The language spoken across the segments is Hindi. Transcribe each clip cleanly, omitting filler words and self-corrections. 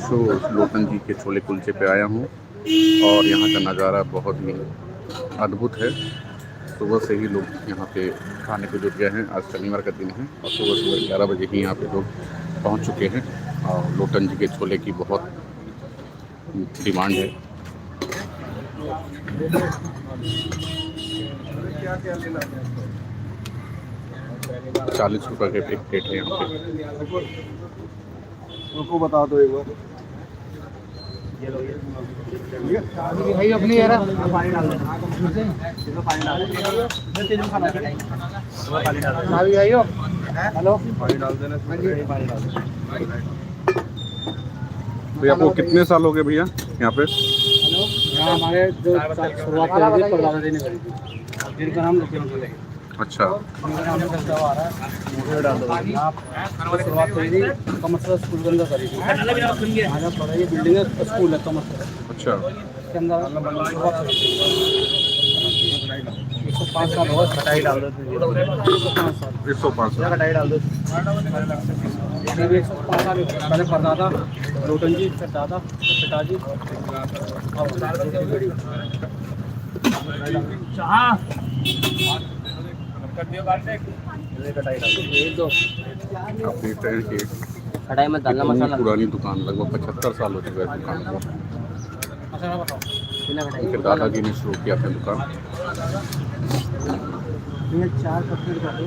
मशहूर लोटन जी के छोले कुलचे पे आया हूँ और यहाँ का नज़ारा बहुत ही अद्भुत है। सुबह से ही लोग यहाँ पे खाने को जुट गए हैं। आज शनिवार का दिन है और सुबह सुबह 11 बजे ही यहाँ पे लोग पहुँच चुके हैं और लोटन जी के छोले की बहुत डिमांड है। क्या क्या लेना है? 40 रुपये के एक प्लेट है यहाँ पे। उनको बता दो एक बार। भाई अपनी यार पानी डाल देना, पानी डाल देना। हेलो, पानी डाल देना, पानी डाल देना। तो आपको कितने साल हो गए भैया यहाँ पे? हेलो, यहाँ हमारे जो शुरुआत करी थी परदादा जी ने करी थी, जिनका नाम लोकेशन खोले। अच्छा, उनका नाम चलता हुआ आ रहा है। डाल दो आप शुरुआत करी थी कमर्शियल स्कूल के अंदर करी थी। हमारा बड़ा ये बिल्डिंग है, स्कूल है कमर्शियल, अच्छा, के अंदर शुरुआत करी थी। 105 साल होगा। कटाई डाल दो, 105 साल। कटाई डाल दो। 105 साल पहले परदादा लोटन जी, फिर दादा, फिर पिताजी, आप देखते हैं कि कटाई में डालना इतनी मसाला। पुरानी दुकान, लगभग 75 साल हो चुका है दुकान को। मसाला बताओ, बिना कटाई। फिर दादाजी ने शुरू किया अपनी दुकान। ये 4 पत्ते कर दो।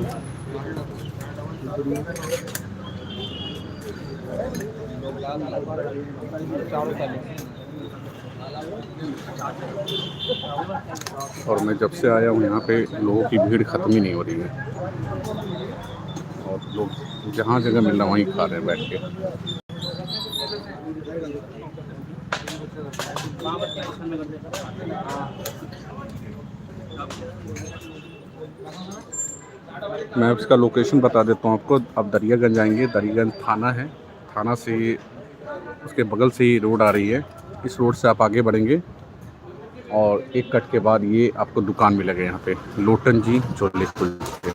और मैं जब से आया हूँ यहाँ पे लोगों की भीड़ ख़त्म ही नहीं हो रही है और लोग जहाँ जगह मिल रहा वहीं खा रहे हैं बैठ के। मैं इसका लोकेशन बता देता हूँ आपको। आप दरियागंज आएंगे, दरियागंज थाना है, थाना से उसके बगल से ही रोड आ रही है। इस रोड से आप आगे बढ़ेंगे और एक कट के बाद ये आपको दुकान मिलेगा यहाँ पे, लोटन जी छोले कुलचे।